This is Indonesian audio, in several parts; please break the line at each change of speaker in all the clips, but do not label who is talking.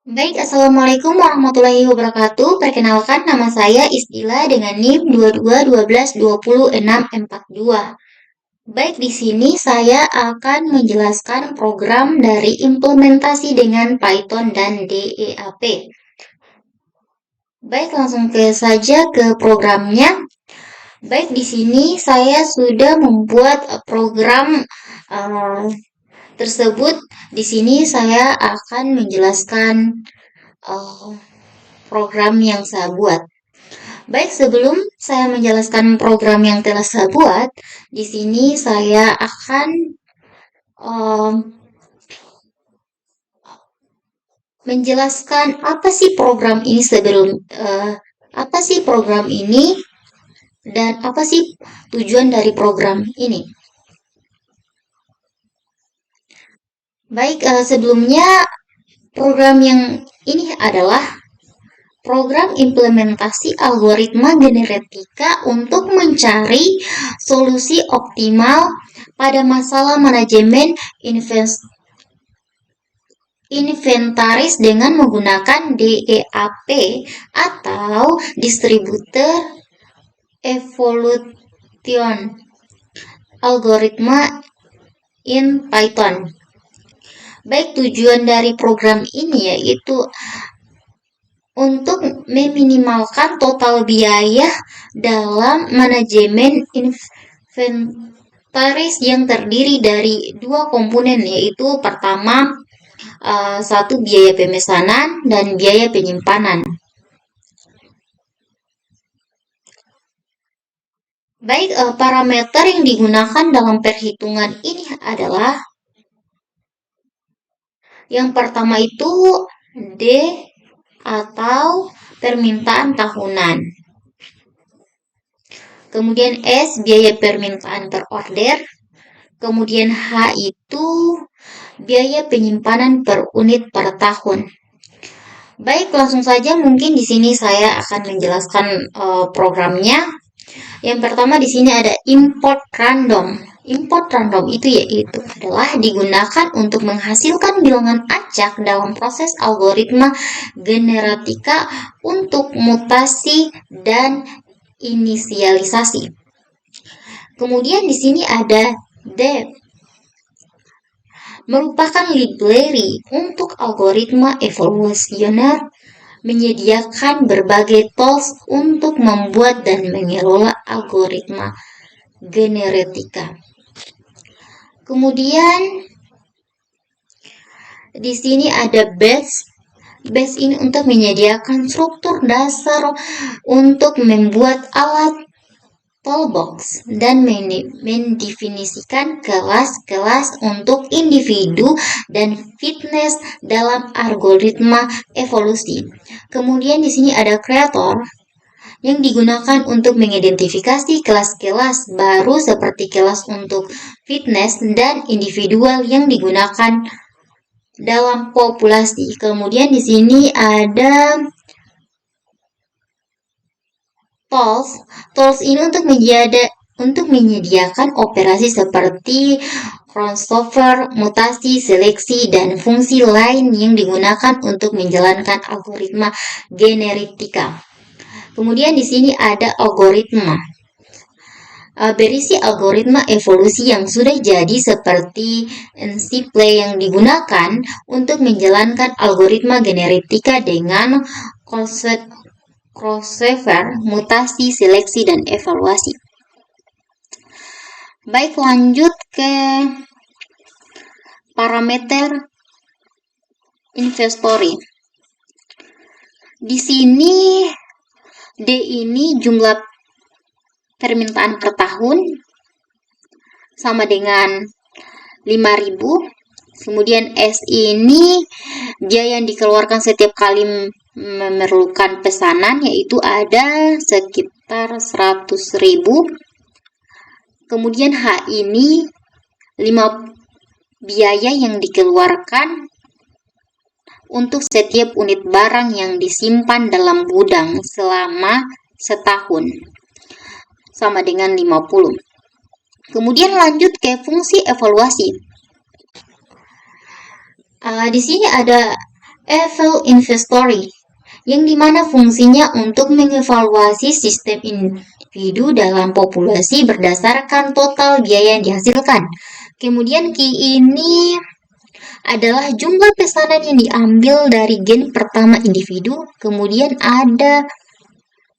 Baik, Assalamualaikum warahmatullahi wabarakatuh. Perkenalkan, nama saya Isdila dengan NIM 2212204642. Baik, di sini saya akan menjelaskan program dari implementasi dengan Python dan DEAP. Baik, langsung saja ke programnya. Baik, di sini saya sudah membuat program uh, tersebut. Di sini saya akan menjelaskan uh, program yang saya buat. Baik, sebelum saya menjelaskan program yang telah saya buat, di sini saya akan um, menjelaskan apa sih program ini apa sih program ini dan apa sih tujuan dari program ini. Baik, sebelumnya program yang ini adalah program implementasi algoritma genetika untuk mencari solusi optimal pada masalah manajemen inventaris dengan menggunakan DEAP atau Distributed Evolution Algoritma in Python. Baik, tujuan dari program ini yaitu untuk meminimalkan total biaya dalam manajemen inventaris yang terdiri dari dua komponen, yaitu pertama satu biaya pemesanan dan biaya penyimpanan. Baik, parameter yang digunakan dalam perhitungan ini adalah yang pertama itu D atau permintaan tahunan. Kemudian S, biaya permintaan per order. Kemudian H itu biaya penyimpanan per unit per tahun. Baik, langsung saja mungkin di sini saya akan menjelaskan programnya. Yang pertama di sini ada import random. Import random itu yaitu adalah digunakan untuk menghasilkan bilangan acak dalam proses algoritma generatika untuk mutasi dan inisialisasi. Kemudian di sini ada depth, merupakan library untuk algoritma evolusioner, menyediakan berbagai tools untuk membuat dan mengelola algoritma genetika. Kemudian di sini ada base. Base ini untuk menyediakan struktur dasar untuk membuat alat toolbox dan mendefinisikan kelas-kelas untuk individu dan fitness dalam algoritma evolusi. Kemudian di sini ada creator yang digunakan untuk mengidentifikasi kelas-kelas baru seperti kelas untuk fitness dan individual yang digunakan dalam populasi. Kemudian di sini ada tools. Tools ini untuk menyediakan operasi seperti crossover, mutasi, seleksi, dan fungsi lain yang digunakan untuk menjalankan algoritma genetika. Kemudian di sini ada algoritma. Berisi algoritma evolusi yang sudah jadi seperti NCPLay yang digunakan untuk menjalankan algoritma genetika dengan crossover, mutasi, seleksi, dan evaluasi. Baik, lanjut ke parameter inventory. Di sini D ini jumlah permintaan per tahun sama dengan 5.000. Kemudian S ini biaya yang dikeluarkan setiap kali memerlukan pesanan, yaitu ada sekitar 100.000. Kemudian H ini 5 biaya yang dikeluarkan untuk setiap unit barang yang disimpan dalam gudang selama setahun, sama dengan 50. Kemudian lanjut ke fungsi evaluasi. Di sini ada Eval Inventory, yang dimana fungsinya untuk mengevaluasi sistem individu dalam populasi berdasarkan total biaya yang dihasilkan. Kemudian Q ini adalah jumlah pesanan yang diambil dari gen pertama individu. Kemudian ada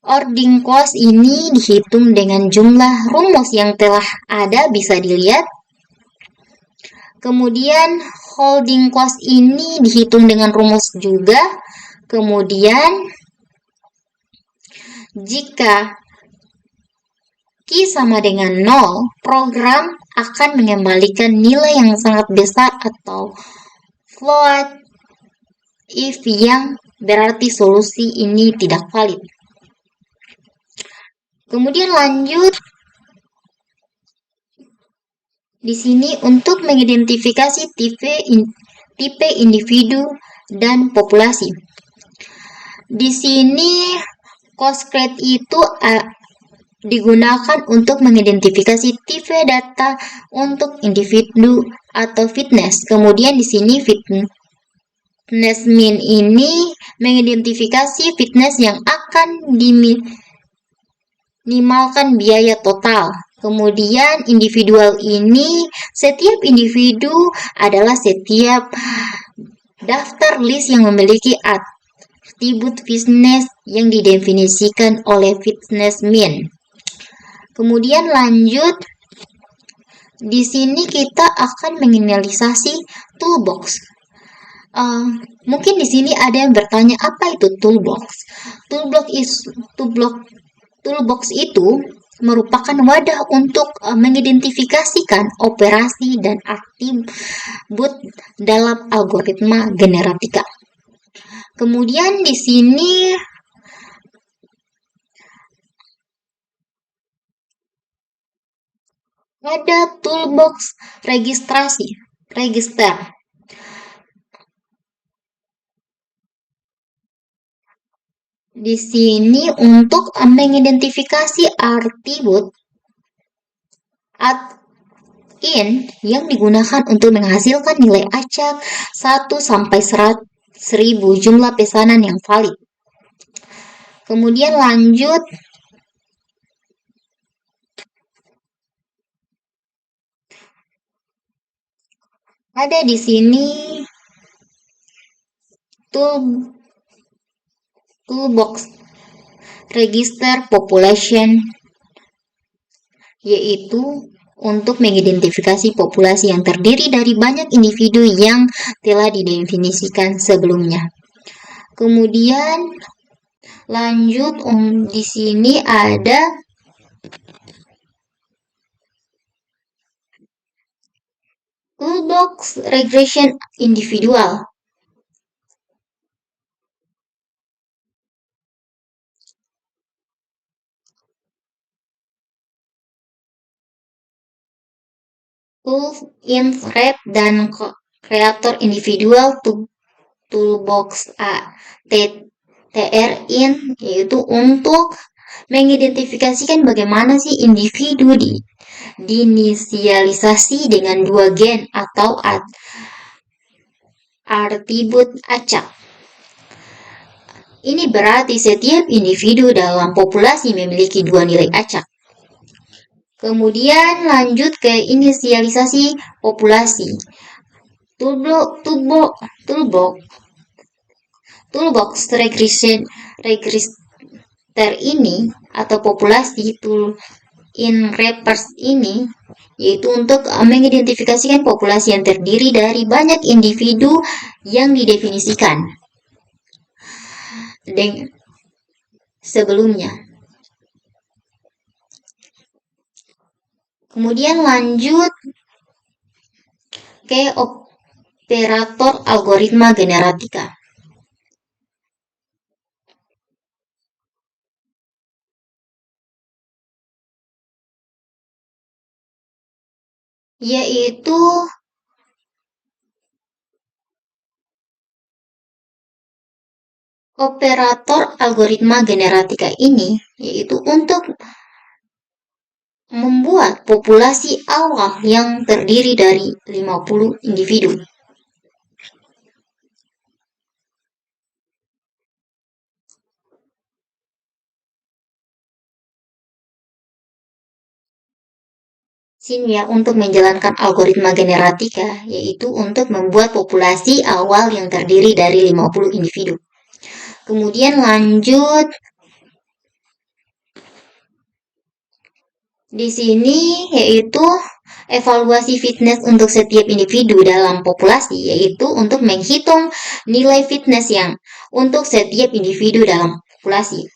ordering cost, ini dihitung dengan jumlah rumus yang telah ada, bisa dilihat. Kemudian holding cost ini dihitung dengan rumus juga. Kemudian jika Q sama dengan 0, program akan mengembalikan nilai yang sangat besar atau float if, yang berarti solusi ini tidak valid. Kemudian lanjut di sini untuk mengidentifikasi tipe individu dan populasi. Di sini COSCRED itu digunakan untuk mengidentifikasi tipe data untuk individu atau fitness. Kemudian di sini fitness mean ini mengidentifikasi fitness yang akan diminimalkan biaya total. Kemudian individual ini, setiap individu adalah setiap daftar list yang memiliki atribut fitness yang didefinisikan oleh fitness mean. Kemudian lanjut, di sini kita akan menganalisasi toolbox. Mungkin di sini ada yang bertanya, apa itu toolbox? Toolbox itu merupakan wadah untuk mengidentifikasikan operasi dan atribut dalam algoritma generatika. Kemudian di sini ada toolbox register. Di sini untuk mengidentifikasi atribut in yang digunakan untuk menghasilkan nilai acak 1 sampai 1000 jumlah pesanan yang valid. Kemudian lanjut, ada di sini toolbox register population, yaitu untuk mengidentifikasi populasi yang terdiri dari banyak individu yang telah didefinisikan sebelumnya. Kemudian lanjut, di sini ada toolbox regression individual. In Rep dan Creator Individual Toolbox TR in, yaitu untuk mengidentifikasikan bagaimana sih individu diinisialisasi dengan 2 gen atau atribut acak. Ini berarti setiap individu dalam populasi memiliki 2 nilai acak. Kemudian lanjut ke inisialisasi populasi. Toolbox register ini atau populasi in reppers ini, yaitu untuk mengidentifikasikan populasi yang terdiri dari banyak individu yang didefinisikan sebelumnya. Kemudian lanjut ke operator algoritma generatika. Yaitu operator algoritma generatika ini, yaitu untuk membuat populasi awal yang terdiri dari 50 individu. Sini ya, untuk menjalankan algoritma generatika, yaitu untuk membuat populasi awal yang terdiri dari 50 individu. Kemudian lanjut, di sini yaitu evaluasi fitness untuk setiap individu dalam populasi, yaitu untuk menghitung nilai fitness yang untuk setiap individu dalam populasi.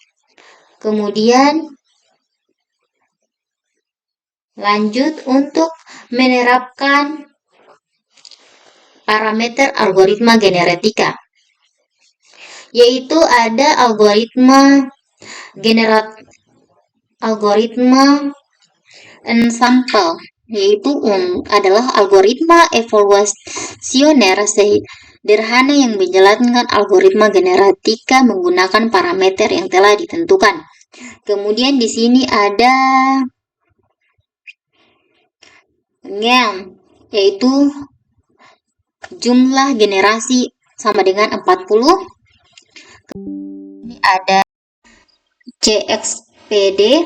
Kemudian lanjut untuk menerapkan parameter algoritma generatika, yaitu ada algoritma ensemble, yaitu adalah algoritma evaluasioner sederhana yang menjalankan algoritma generatika menggunakan parameter yang telah ditentukan. Kemudian di sini ada yaitu jumlah generasi sama dengan 40. Ini ada CXPD,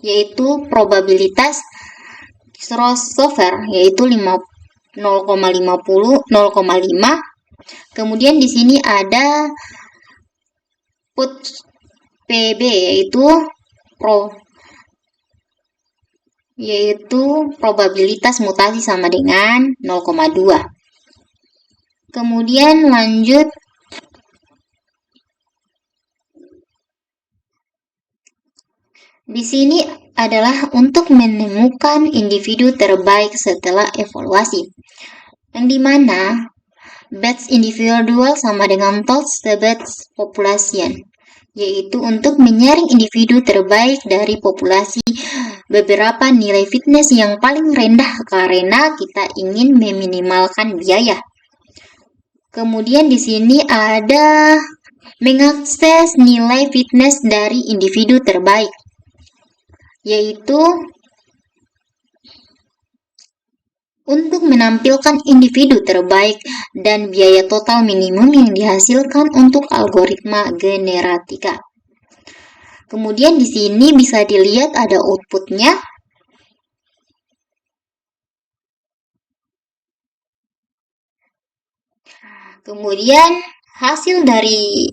yaitu probabilitas crossover, yaitu 0,5. Kemudian di sini ada PUT-PB, yaitu probabilitas mutasi sama dengan 0,2. Kemudian lanjut, di sini adalah untuk menemukan individu terbaik setelah evaluasi, yang dimana batch individual sama dengan total batch population, yaitu untuk menyaring individu terbaik dari populasi beberapa nilai fitness yang paling rendah karena kita ingin meminimalkan biaya. Kemudian di sini ada mengakses nilai fitness dari individu terbaik, yaitu untuk menampilkan individu terbaik dan biaya total minimum yang dihasilkan untuk algoritma generatika. Kemudian di sini bisa dilihat ada outputnya. Kemudian hasil dari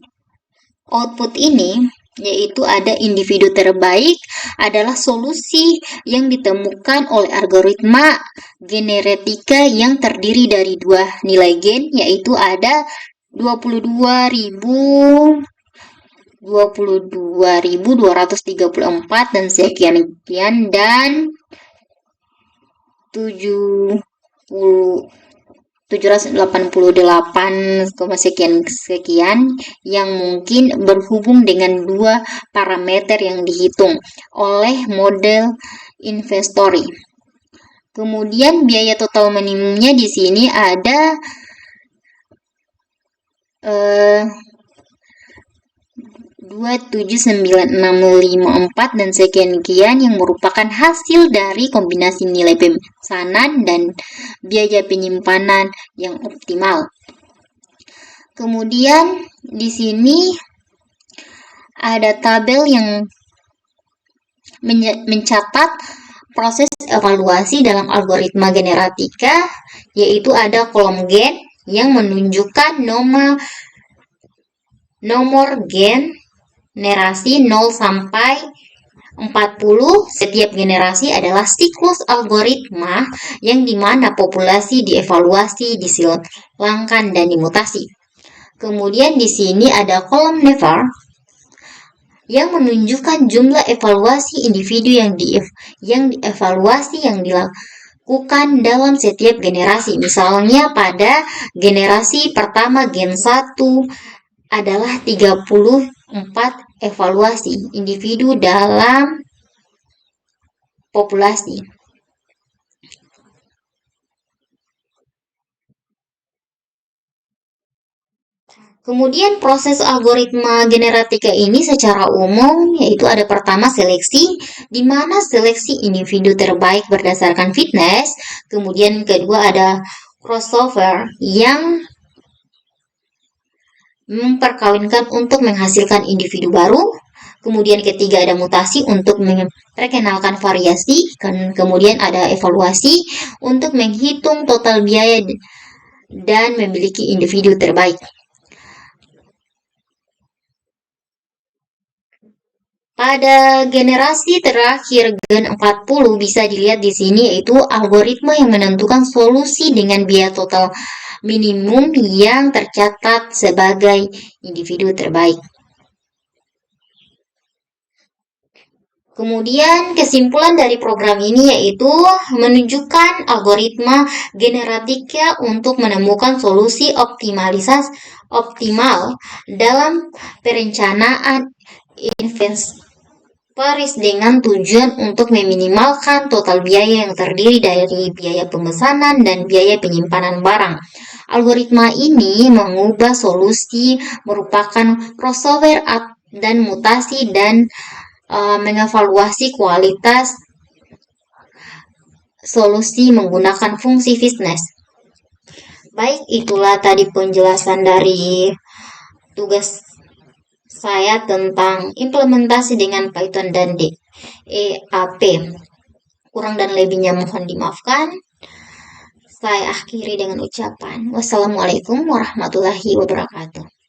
output ini yaitu ada individu terbaik adalah solusi yang ditemukan oleh algoritma generatika yang terdiri dari dua nilai gen, yaitu ada 22.234 dan sekian dan 788, sekian yang mungkin berhubung dengan dua parameter yang dihitung oleh model Investory. Kemudian biaya total minimumnya di sini ada 279.654 dan sekian yang merupakan hasil dari kombinasi nilai pemesanan dan biaya penyimpanan yang optimal. Kemudian di sini ada tabel yang mencatat proses evaluasi dalam algoritma generatika, yaitu ada kolom gen yang menunjukkan nomor gen generasi 0 sampai 40. Setiap generasi adalah siklus algoritma yang dimana populasi dievaluasi, disilangkan, dan dimutasi. Kemudian di sini ada kolom never yang menunjukkan jumlah evaluasi individu yang dievaluasi yang dilakukan dalam setiap generasi. Misalnya pada generasi pertama gen 1 adalah 34 evaluasi individu dalam populasi. Kemudian proses algoritma generatika ini secara umum yaitu ada pertama seleksi, di mana seleksi individu terbaik berdasarkan fitness. Kemudian kedua ada crossover yang memperkawinkan untuk menghasilkan individu baru. Kemudian ketiga ada mutasi untuk memperkenalkan variasi, kemudian ada evaluasi untuk menghitung total biaya dan memiliki individu terbaik. Pada generasi terakhir Gen 40 bisa dilihat di sini yaitu algoritma yang menentukan solusi dengan biaya total minimum yang tercatat sebagai individu terbaik. Kemudian kesimpulan dari program ini yaitu menunjukkan algoritma generatika untuk menemukan solusi optimal dalam perencanaan inventaris dengan tujuan untuk meminimalkan total biaya yang terdiri dari biaya pemesanan dan biaya penyimpanan barang. Algoritma ini mengubah solusi merupakan crossover dan mutasi dan mengevaluasi kualitas solusi menggunakan fungsi fitness. Baik, itulah tadi penjelasan dari tugas saya tentang implementasi dengan Python dan DEAP. Kurang dan lebihnya mohon dimaafkan. Saya akhiri dengan ucapan wassalamualaikum warahmatullahi wabarakatuh.